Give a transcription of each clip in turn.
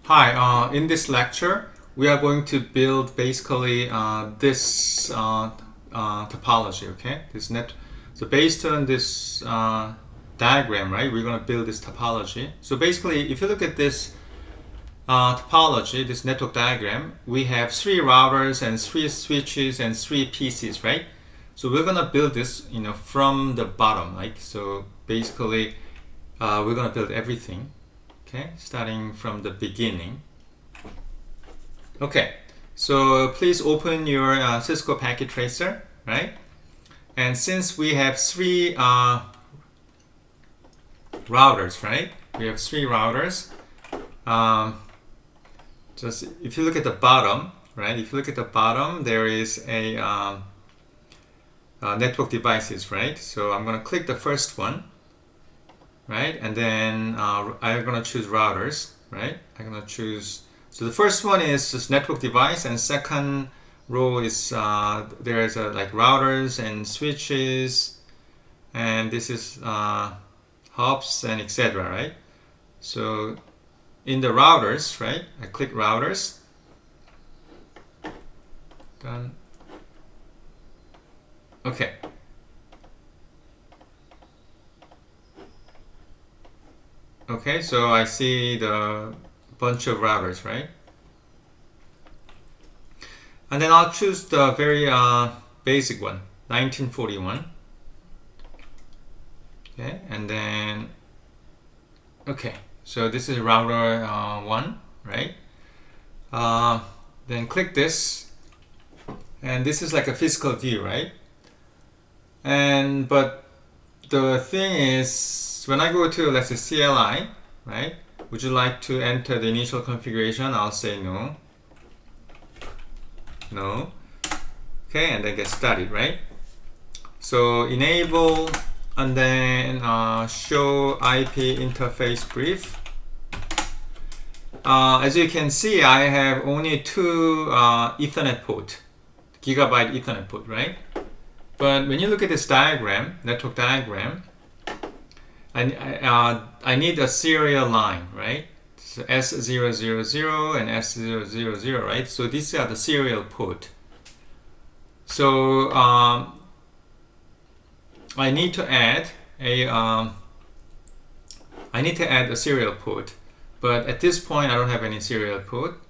Hi, in this lecture, we are going to build basically this topology, okay? So based on this diagram, right, we're going to build this topology. So basically, if you look at this topology, this network diagram, we have 3 routers and 3 switches and 3 PCs, right? So we're going to build this, from the bottom, like, so basically, we're going to build everything. Okay, starting from the beginning. Okay, so please open your Cisco Packet Tracer, right? And since we have 3 routers, right? We have 3 routers. Just if you look at the bottom, right? If you look at the bottom, there is a network devices, right? So I'm going to click the first one. Right, and then I'm gonna choose routers, right? I'm gonna choose, so the first one is just network device, and second row is there's like routers and switches, and this is hubs and etc., right? So in the routers, right, I click routers, done. Okay. Okay, so I see the bunch of routers, right? And then I'll choose the very basic one, 1941. Okay, and then, okay, so this is router 1, right? Then click this, and this is like a physical view, right? But the thing is, when I go to, let's say, CLI, right? Would you like to enter the initial configuration? I'll say no. No. Okay, and then get started, right? So enable, and then show IP interface brief. As you can see, I have only 2 Ethernet port, gigabyte Ethernet port, right? But when you look at this diagram, network diagram, I need a serial line, right? So S000 and S000, right? So these are the serial port. So I need to add a serial port, but at this point I don't have any serial port.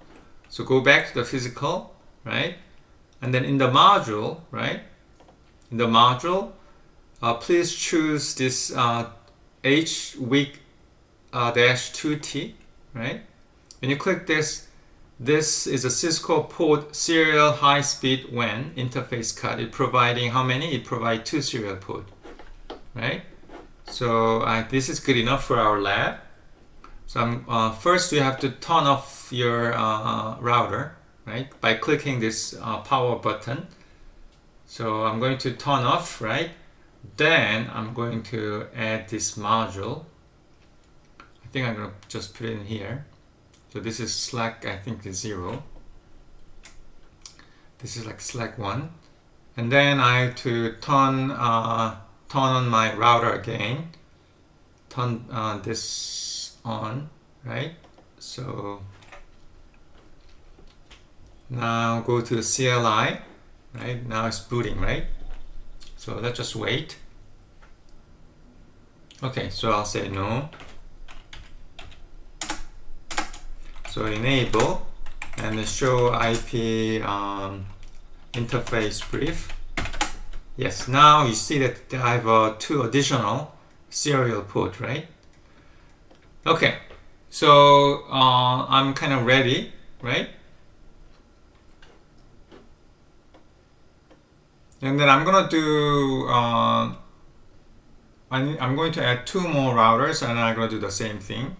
So go back to the physical, right? And then in the module, right? In the module, please choose this H weak -2T, right? When you click this, this is a Cisco port serial high-speed WAN interface card. It providing how many? It provides 2 serial port, right? So this is good enough for our lab. So first you have to turn off your router, right? By clicking this power button. So I'm going to turn off, right? Then I'm going to add this module. I think I'm going to just put it in here. So this is slack, I think is 0. This is like slack 1. And then I have to turn on my router again. Turn this on, right? So now go to CLI, right? Now it's booting, right? So let's just wait. Okay, so I'll say no. So enable and show IP interface brief. Yes, now you see that I have 2 additional serial port, right? Okay, so I'm kind of ready, right? And then I'm gonna do I'm going to add 2 more routers, and I'm gonna do the same thing.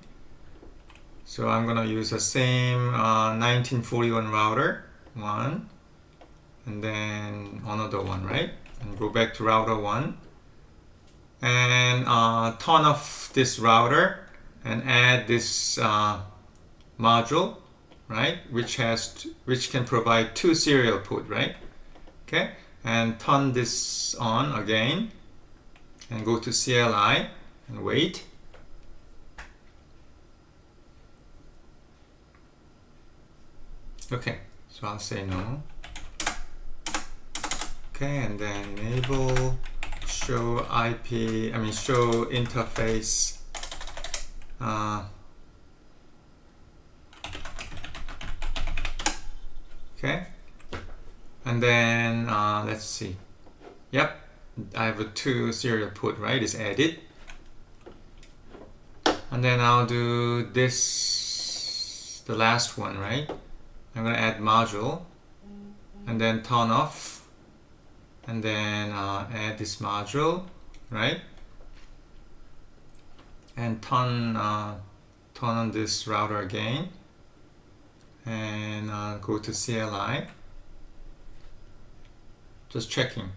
So I'm gonna use the same 1941 router 1, and then another one, right? And go back to router 1, and turn off this router and add this module, right? Which can provide 2 serial port, right? Okay. And turn this on again and go to CLI and wait. Okay, so I'll say no. Okay, and then enable show IP, show interface. Okay, and then let's see. Yep, I have a 2 serial port, right? It's added. And then I'll do this, the last one, right? I'm gonna add module, and then turn off, and then add this module, right? And turn on this router again, and go to CLI. Just checking.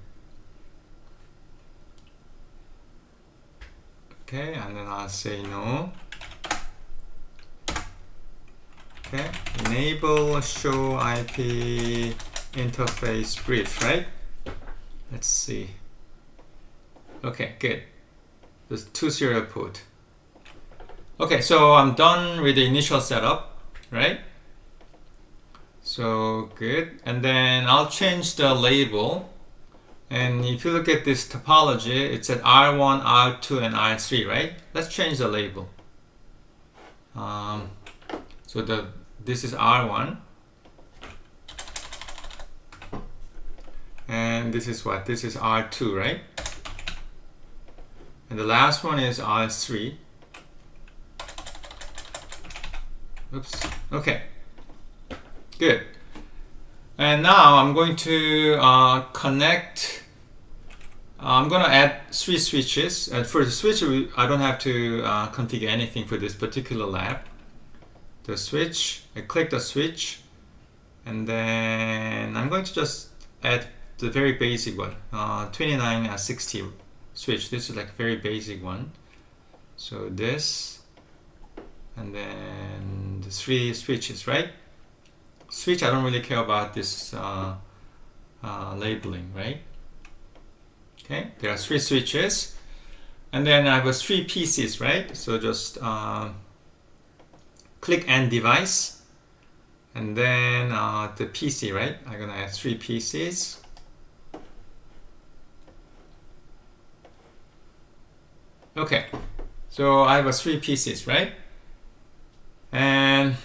Okay, and then I'll say no. Okay, enable show IP interface brief, right? Let's see. Okay, good. There's 2 serial port. Okay, so I'm done with the initial setup, right? So good. And then I'll change the label. And if you look at this topology, it's at R1, R2, and R3, right? Let's change the label. So this is R1. And this is what? This is R2, right? And the last one is R3. Oops. Okay. Good. And now I'm going to connect. I'm going to add 3 switches. And for the switch, I don't have to configure anything for this particular lab. The switch, I click the switch, and then I'm going to just add the very basic one, 2960 switch. This is like a very basic one. So this, and then the 3 switches, right? Switch, I don't really care about this labeling, right? Okay, there are 3 switches, and then I have 3 PCs, right? So just click End Device, and then the PC, right? I'm gonna add 3 PCs. Okay, so I have 3 PCs, right? And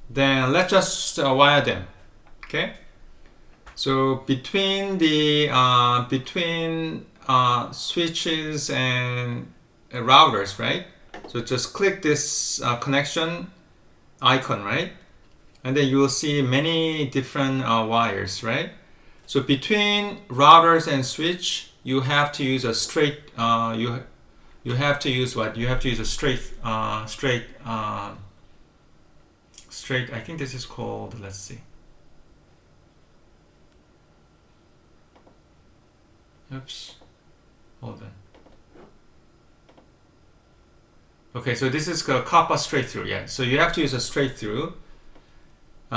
then let's just wire them. Okay, so between the switches and routers, right? So just click this connection icon, right? And then you will see many different wires, right? So between routers and switch, you have to use a straight. You have to use what? You have to use a straight. I think this is called. Let's see. Oops. Hold on. Okay, so this is copper straight through. Yeah. So you have to use a straight through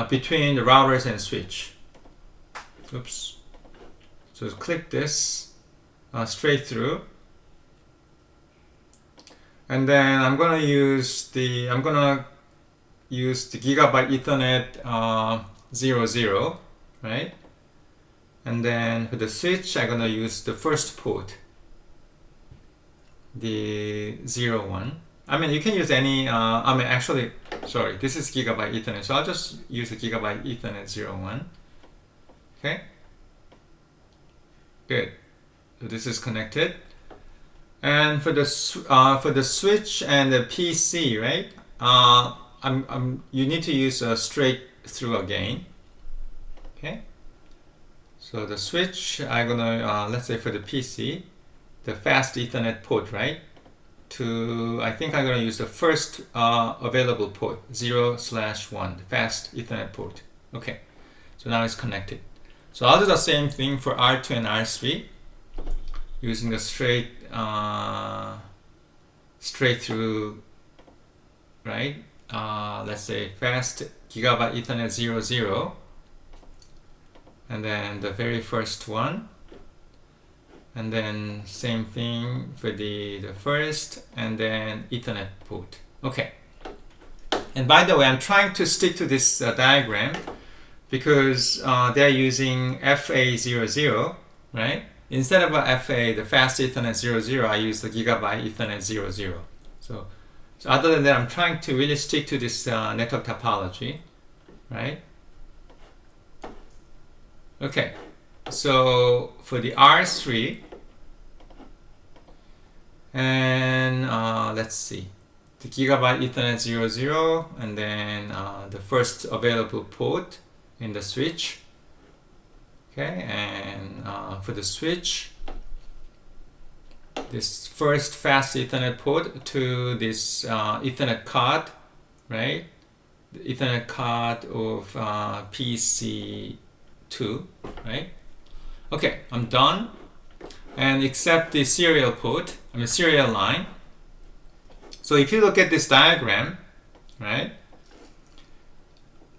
between the routers and switch. Oops. So click this straight through. And then I'm gonna use the Gigabyte Ethernet 00, right? And then for the switch, I'm gonna use the first port, the 01. I mean, you can use any. Actually, sorry, this is Gigabyte Ethernet, so I'll just use the Gigabyte Ethernet 01. Okay. Good. So this is connected. And for the switch and the PC, right? You need to use a straight through again. Okay. So the switch, I'm gonna let's say for the PC, the fast Ethernet port, right? I think I'm gonna use the first available port, 0/1, the fast Ethernet port. Okay. So now it's connected. So I'll do the same thing for R2 and R3 using the straight through, right? Let's say fast Gigabyte Ethernet 00, and then the very first one, and then same thing for the first, and then Ethernet port. Okay. And by the way, I'm trying to stick to this diagram because they're using FA00, right? Instead of a FA, the fast Ethernet 00, I use the gigabyte Ethernet 00. So other than that, I'm trying to really stick to this network topology, right? Okay, so for the R3, and let's see, the gigabyte Ethernet 00, and then the first available port in the switch. Okay, and for the switch, this first fast Ethernet port to this Ethernet card, right? The Ethernet card of PC2, right? Okay, I'm done. And accept the serial port, serial line. So if you look at this diagram, right?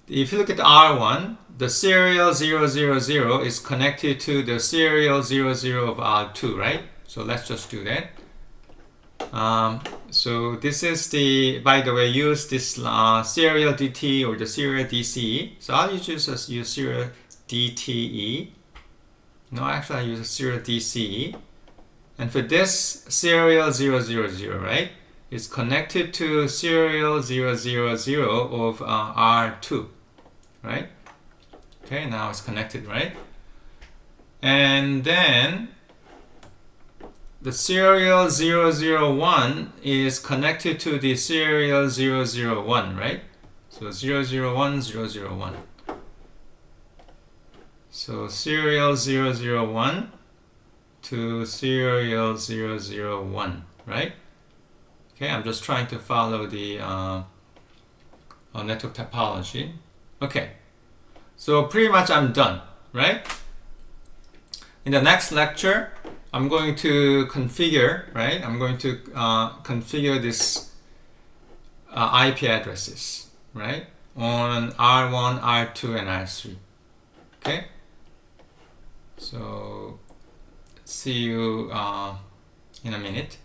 If you look at R1, the serial 000 is connected to the serial 00 of R2, right? So let's just do that. So this is the, by the way, use this serial DT or the serial DCE. So I'll use serial DTE. No, actually I use serial DCE. And for this serial 000, right, it's connected to serial 000 of R2, right? Okay, now it's connected, right? And then the serial 001 is connected to the serial 001, right? So 001, 001. So serial 001 to serial 001, right? Okay, I'm just trying to follow the network topology. Okay, so pretty much I'm done, right? In the next lecture, I'm going to configure, right? I'm going to configure this IP addresses, right? On R1, R2, and R3. Okay? So, see you in a minute.